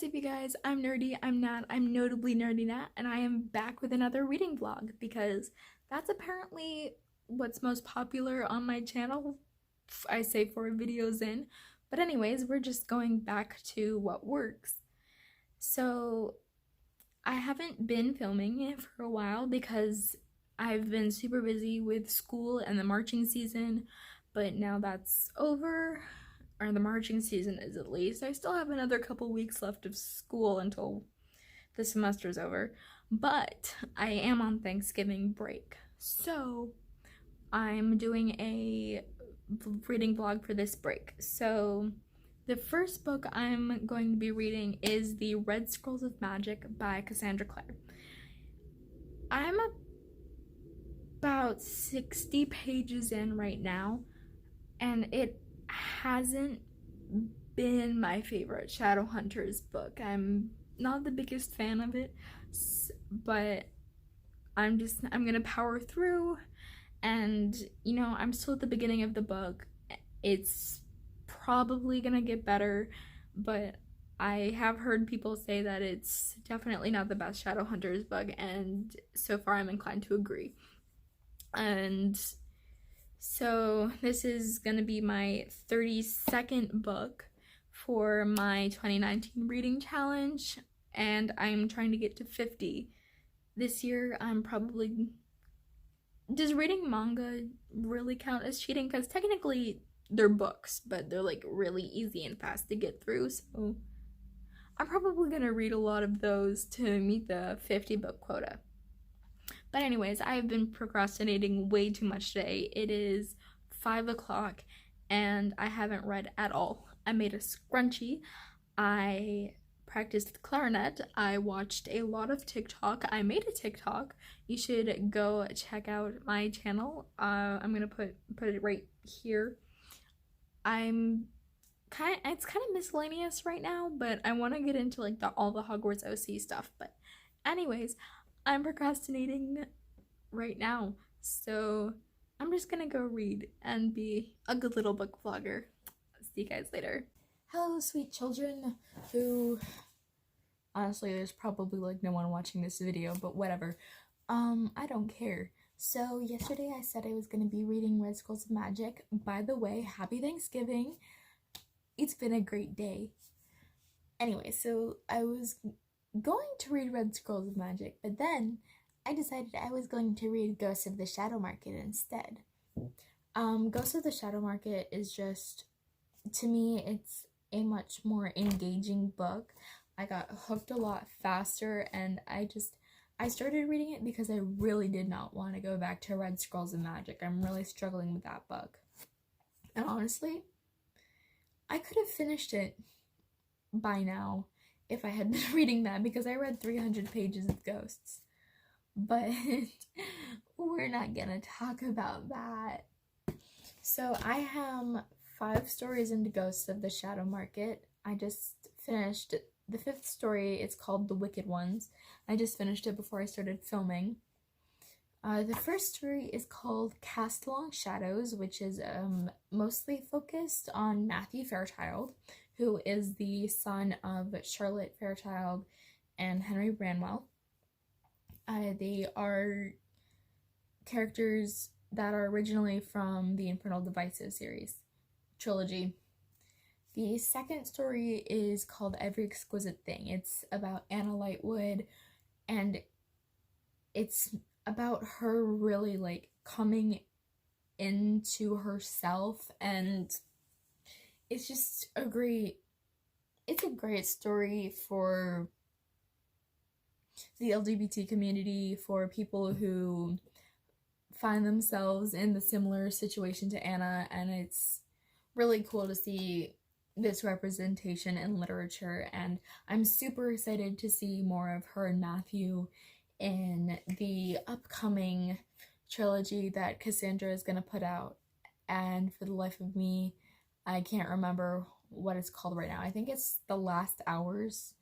What's up, you guys? I'm Nerdy, I'm Nat, I'm notably Nerdy Nat, and I am back with another reading vlog because that's apparently what's most popular on my channel. I say 4 videos in. But anyways, we're just going back to what works. So I haven't been filming it for a while because I've been super busy with school and the marching season, but now that's over, or the marching season is at least. I still have another couple weeks left of school until the semester's over, but I am on Thanksgiving break. So I'm doing a reading vlog for this break. So the first book I'm going to be reading is The Red Scrolls of Magic by Cassandra Clare. I'm about 60 pages in right now, and it hasn't been my favorite Shadowhunters book. I'm not the biggest fan of it, but I'm gonna power through, and I'm still at the beginning of the book. It's probably gonna get better, but I have heard people say that it's definitely not the best Shadowhunters book, and so far I'm inclined to agree. And so this is gonna be my 32nd book for my 2019 reading challenge, and I'm trying to get to 50 this year. Does reading manga really count as cheating? Because technically they're books, but they're like really easy and fast to get through, so I'm probably gonna read a lot of those to meet the 50 book quota. But anyways, I have been procrastinating way too much today. It is 5 o'clock and I haven't read at all. I made a scrunchie. I practiced the clarinet. I watched a lot of TikTok. I made a TikTok. You should go check out my channel. I'm gonna put it right here. It's kind of miscellaneous right now, but I want to get into like all the Hogwarts OC stuff. But anyways, I'm procrastinating right now, so I'm just gonna go read and be a good little book vlogger. See you guys later. Hello, sweet children, who honestly there's probably like no one watching this video, but whatever. I don't care. So yesterday I said I was gonna be reading Red Scrolls of Magic. By the way, happy Thanksgiving. It's been a great day. Anyway, so I was going to read Red Scrolls of Magic, but then I decided I was going to read Ghosts of the Shadow Market instead. Ghosts of the Shadow Market is just, to me, it's a much more engaging book. I got hooked a lot faster, and I started reading it because I really did not want to go back to Red Scrolls of Magic. I'm really struggling with that book. And honestly, I could have finished it by now if I had been reading that, because I read 300 pages of Ghosts. But we're not gonna talk about that. So I am 5 stories into Ghosts of the Shadow Market. I just finished the 5th story. It's called The Wicked Ones. I just finished it before I started filming. The first story is called Cast Along Shadows, which is mostly focused on Matthew Fairchild, who is the son of Charlotte Fairchild and Henry Branwell. They are characters that are originally from the Infernal Devices series trilogy. The second story is called Every Exquisite Thing. It's about Anna Lightwood, and it's about her really like coming into herself, and it's just a great story for the LGBT community, for people who find themselves in the similar situation to Anna, and it's really cool to see this representation in literature, and I'm super excited to see more of her and Matthew in the upcoming trilogy that Cassandra is going to put out. And for the life of me, I can't remember what it's called right now. I think it's The Last Hours.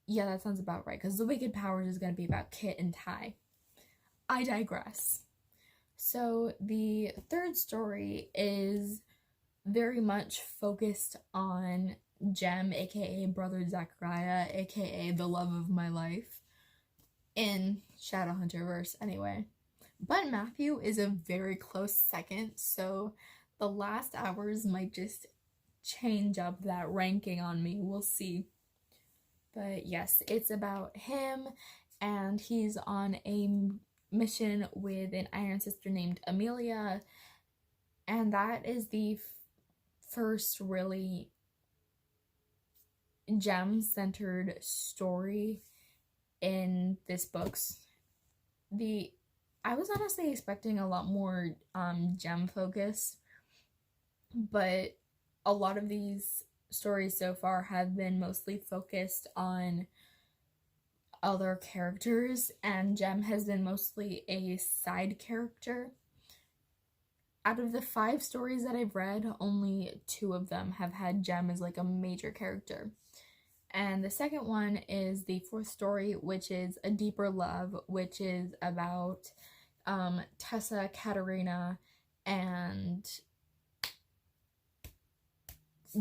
Yeah, that sounds about right, because The Wicked Powers is going to be about Kit and Ty. I digress. So the third story is very much focused on Jem, aka Brother Zachariah, aka the love of my life, in Shadowhunterverse anyway. But Matthew is a very close second, so the last hours might just change up that ranking on me. We'll see. But yes, it's about him, and he's on a mission with an Iron Sister named Amelia, and that is the first really Jem-centered story in this books. I was honestly expecting a lot more Jem focus, but a lot of these stories so far have been mostly focused on other characters, and Jem has been mostly a side character. Out of the 5 stories that I've read, only 2 of them have had Jem as like a major character. And the second one is the 4th story, which is A Deeper Love, which is about Tessa, Katerina, and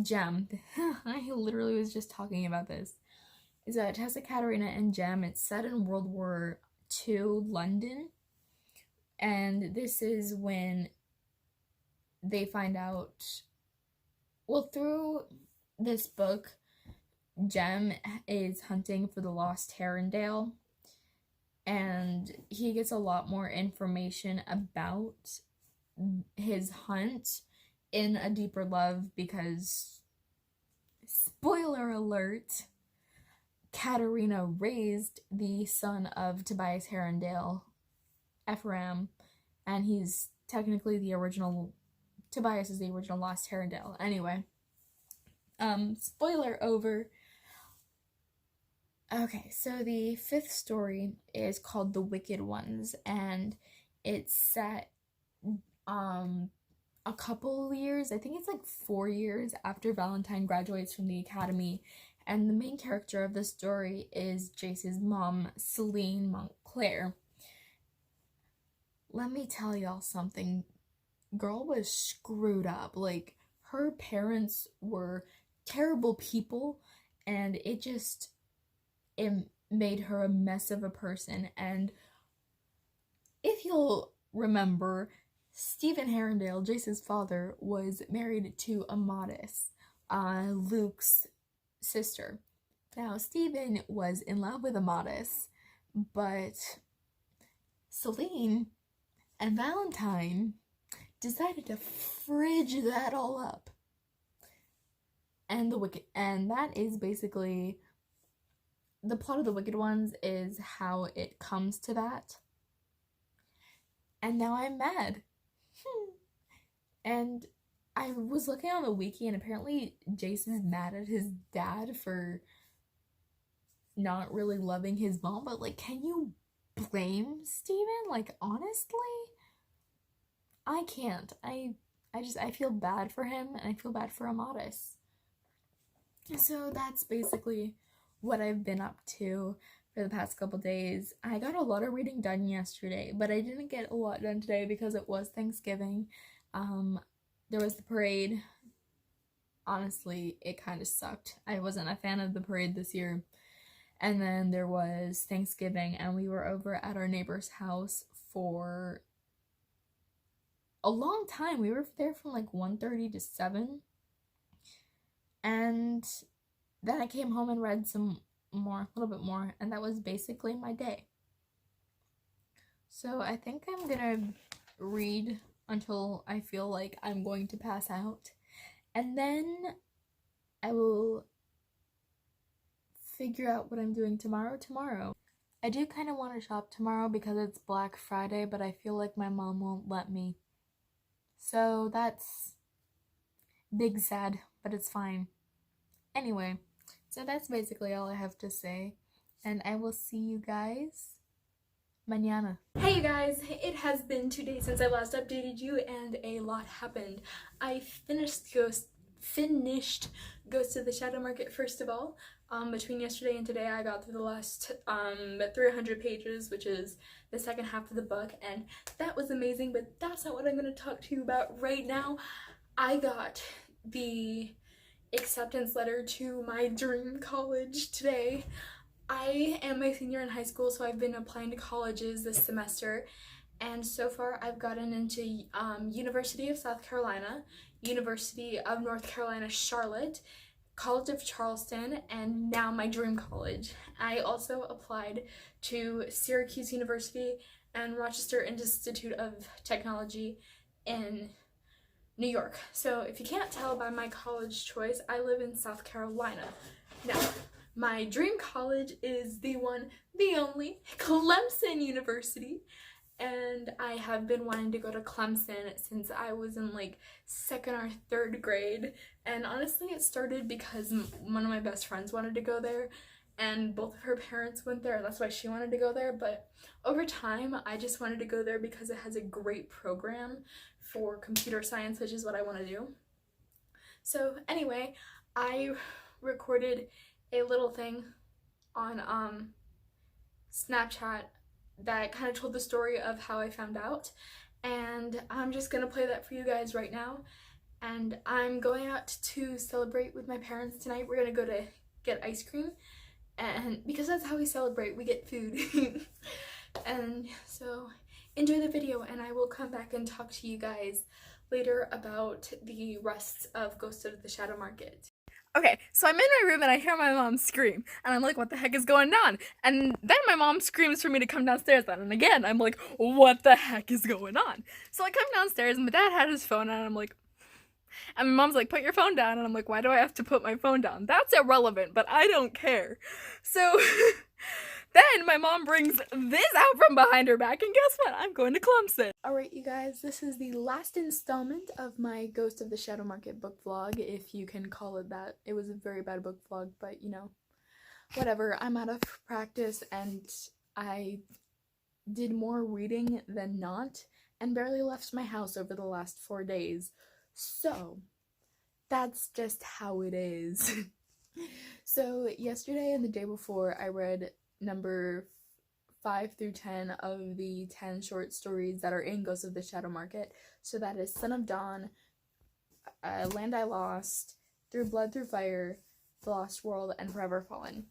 Jem. I literally was just talking about this. It's about Tessa, Katerina, and Jem. It's set in World War II London. And this is when they find out, well, through this book, Jem is hunting for the lost Herondale, and he gets a lot more information about his hunt in A Deeper Love because, spoiler alert, Katerina raised the son of Tobias Herondale, Ephraim, and he's technically the original, Tobias is the original lost Herondale. Anyway, spoiler over. Okay, so the 5th story is called The Wicked Ones, and it's set a couple years, I think it's like 4 years after Valentine graduates from the academy, and the main character of the story is Jace's mom, Celine Montclair. Let me tell y'all something. Girl was screwed up. Like, her parents were terrible people, and it made her a mess of a person. And if you'll remember, Stephen Herondale, Jace's father, was married to Amadis, Luke's sister. Now, Stephen was in love with Amadis, but Celine and Valentine decided to fridge that all up. And that is basically the plot of The Wicked Ones, is how it comes to that. And now I'm mad. And I was looking on the wiki, and apparently Jace is mad at his dad for not really loving his mom, but like, can you blame Steven? Like, honestly? I can't. I feel bad for him, and I feel bad for Amadis. So that's basically what I've been up to for the past couple days. I got a lot of reading done yesterday, but I didn't get a lot done today because it was Thanksgiving. There was the parade. Honestly, it kind of sucked. I wasn't a fan of the parade this year. And then there was Thanksgiving, and we were over at our neighbor's house for a long time. We were there from like 1:30 to 7. And then I came home and read some more, a little bit more, and that was basically my day. So I think I'm gonna read until I feel like I'm going to pass out, and then I will figure out what I'm doing tomorrow. I do kind of want to shop tomorrow because it's Black Friday, but I feel like my mom won't let me. So that's big sad, but it's fine. Anyway, so that's basically all I have to say, and I will see you guys mañana. Hey you guys, it has been 2 days since I last updated you, and a lot happened. I finished Ghost of the Shadow Market first of all. Between yesterday and today, I got through the last 300 pages, which is the second half of the book, and that was amazing, but that's not what I'm going to talk to you about right now. I got the acceptance letter to my dream college today. I am a senior in high school, so I've been applying to colleges this semester, and so far I've gotten into University of South Carolina, University of North Carolina, Charlotte, College of Charleston, and now my dream college. I also applied to Syracuse University and Rochester Institute of Technology in New York. So if you can't tell by my college choice, I live in South Carolina. Now, my dream college is the one, the only, Clemson University. And I have been wanting to go to Clemson since I was in like 2nd or 3rd grade. And honestly, it started because one of my best friends wanted to go there, and both of her parents went there. That's why she wanted to go there. But over time, I just wanted to go there because it has a great program for computer science, which is what I want to do. So anyway, I recorded a little thing on Snapchat that kind of told the story of how I found out, and I'm just gonna play that for you guys right now. And I'm going out to celebrate with my parents tonight. We're gonna go to get ice cream, and because that's how we celebrate, we get food. And so enjoy the video, and I will come back and talk to you guys later about the rest of Ghost of the Shadow Market. Okay, so I'm in my room and I hear my mom scream, and I'm like, what the heck is going on? And then my mom screams for me to come downstairs then, and again, I'm like, what the heck is going on? So I come downstairs, and my dad had his phone, and I'm like, and my mom's like, put your phone down, and I'm like, why do I have to put my phone down? That's irrelevant, but I don't care. So then my mom brings this out from behind her back, and guess what? I'm going to Clemson. Alright, you guys, this is the last installment of my Ghost of the Shadow Market book vlog, if you can call it that. It was a very bad book vlog, but you know, whatever. I'm out of practice, and I did more reading than not, and barely left my house over the last 4 days. So, that's just how it is. So, yesterday and the day before, I read number 5 through 10 of the 10 short stories that are in Ghost of the Shadow Market. So that is Son of Dawn, Land I Lost, Through Blood Through Fire, The Lost World, and Forever Fallen.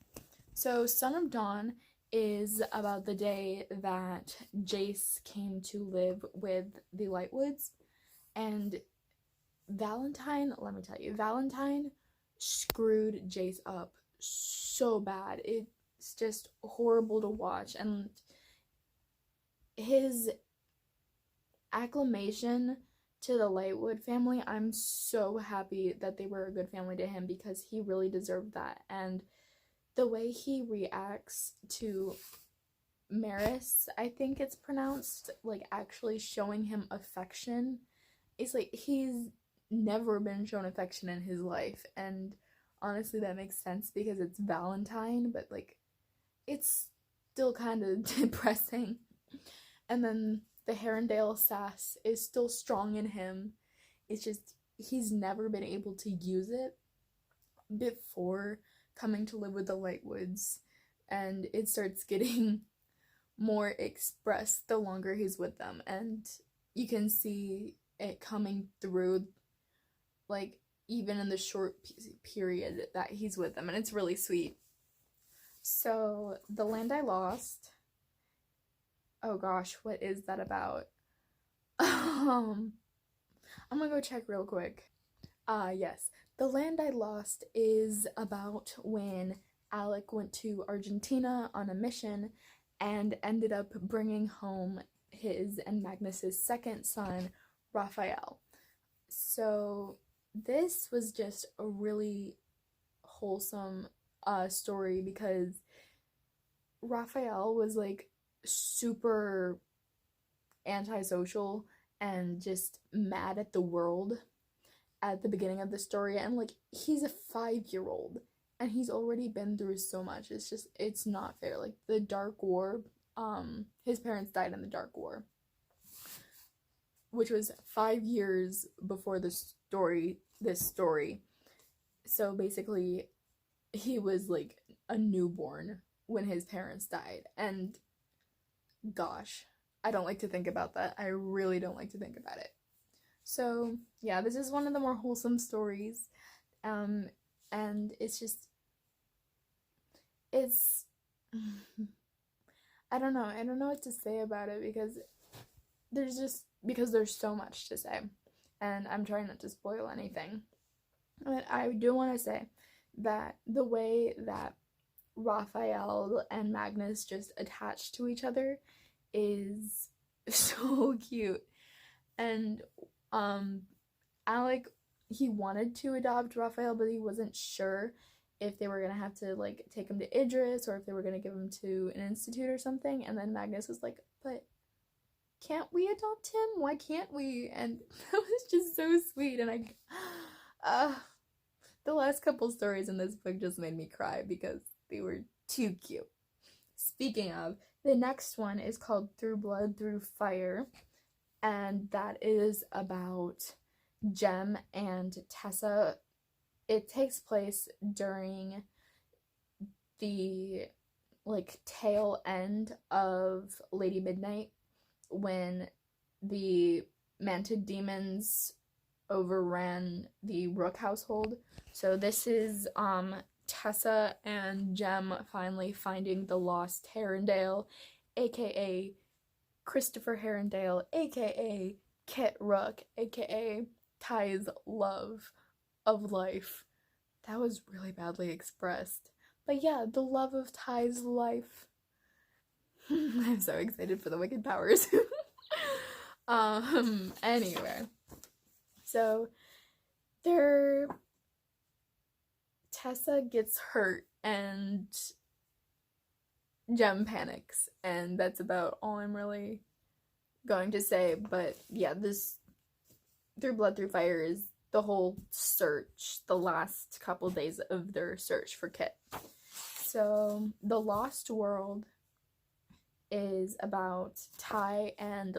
So Son of Dawn is about the day that Jace came to live with the Lightwoods, and Valentine, let me tell you, Valentine screwed Jace up so bad. It's just horrible to watch, and his acclamation to the Lightwood family, I'm so happy that they were a good family to him, because he really deserved that. And the way he reacts to Maris, I think it's pronounced, like actually showing him affection, it's like he's never been shown affection in his life. And honestly, that makes sense because it's Valentine, but like it's still kind of depressing. And then the Herondale sass is still strong in him. It's just he's never been able to use it before coming to live with the Lightwoods, and it starts getting more expressed the longer he's with them, and you can see it coming through, like, even in the short period that he's with them, and it's really sweet. So, The Land I Lost, oh gosh, what is that about? I'm gonna go check real quick. Yes. The Land I Lost is about when Alec went to Argentina on a mission and ended up bringing home his and Magnus's second son, Raphael. So this was just a really wholesome story, because Raphael was like super antisocial and just mad at the world at the beginning of the story, and like he's a 5-year-old and he's already been through so much. It's not fair. Like the Dark War, his parents died in the Dark War, which was 5 years before this story. So basically he was like a newborn when his parents died, and gosh, I don't like to think about that. I really don't like to think about it. So, yeah, this is one of the more wholesome stories, And it's just, it's, I don't know what to say about it, because there's so much to say, and I'm trying not to spoil anything. But I do want to say that the way that Raphael and Magnus just attach to each other is so cute. And Alec, he wanted to adopt Raphael, but he wasn't sure if they were gonna have to like take him to Idris or if they were gonna give him to an institute or something. And then Magnus was like, "But can't we adopt him? Why can't we?" And that was just so sweet. And the last couple stories in this book just made me cry because they were too cute. Speaking of, the next one is called Through Blood, Through Fire, and that is about Jem and Tessa. It takes place during the like tail end of Lady Midnight, when the Mantid demons overran the Rook household. So this is Tessa and Jem finally finding the lost Herondale, aka Christopher Herondale, aka Kit Rook, aka Ty's love of life. That was really badly expressed. But yeah, the love of Ty's life. I'm so excited for the Wicked Powers. Anyway. So Tessa gets hurt and Jem panics, and that's about all I'm really going to say. But yeah, this Through Blood, Through Fire is the whole search, the last couple days of their search for Kit. So the Lost World is about Ty and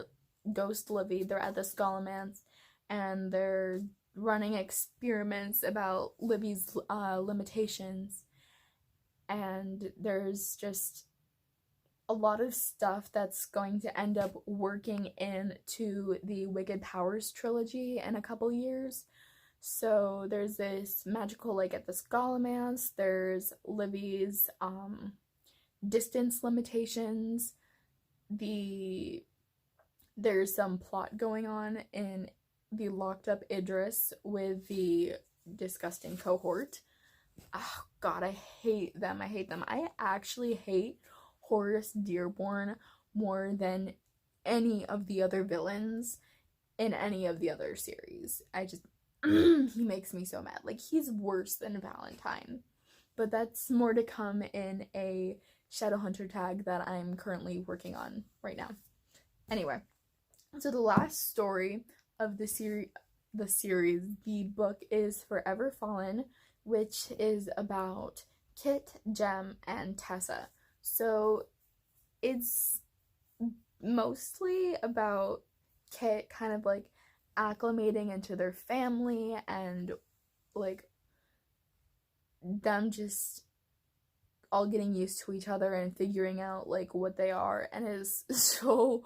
Ghost Livy. They're at the Scholomance, and they're running experiments about Livy's limitations. And there's just a lot of stuff that's going to end up working into the Wicked Powers trilogy in a couple years. So there's this magical lake at the Scholomance, there's Livy's distance limitations, there's some plot going on in the locked up Idris with the disgusting cohort. Oh god, I hate them. I actually hate Horace Dearborn more than any of the other villains in any of the other series. He makes me so mad. Like, he's worse than Valentine. But that's more to come in a Shadowhunter tag that I'm currently working on right now. Anyway, so the last story of the book is Forever Fallen, which is about Kit, Jem, and Tessa. So it's mostly about Kit kind of like acclimating into their family and like them just all getting used to each other and figuring out like what they are, and it is so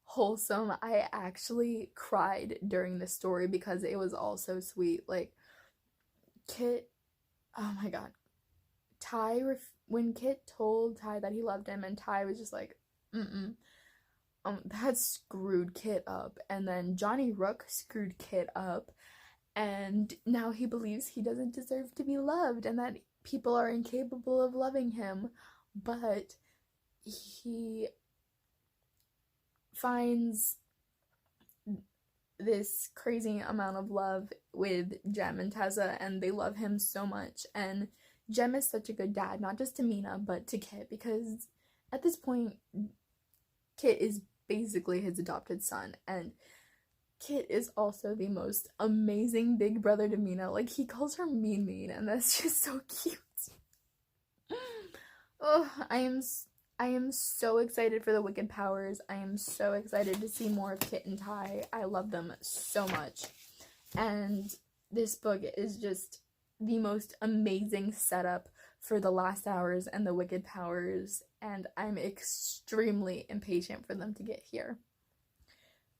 wholesome. I actually cried during this story because it was all so sweet. Like, Kit, oh my god, when Kit told Ty that he loved him, and Ty was just like, that screwed Kit up. And then Johnny Rook screwed Kit up, and now he believes he doesn't deserve to be loved and that people are incapable of loving him. But he finds this crazy amount of love with Jem and Tessa, and they love him so much. And Jem is such a good dad, not just to Mina, but to Kit, because at this point, Kit is basically his adopted son, and Kit is also the most amazing big brother to Mina. Like, he calls her Mean, and that's just so cute. Oh, I am so excited for the Wicked Powers. I am so excited to see more of Kit and Ty. I love them so much. And this book is just the most amazing setup for the Last Hours and the Wicked Powers, and I'm extremely impatient for them to get here.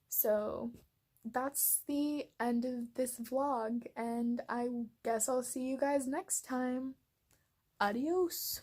So that's the end of this vlog, and I guess I'll see you guys next time. Adios.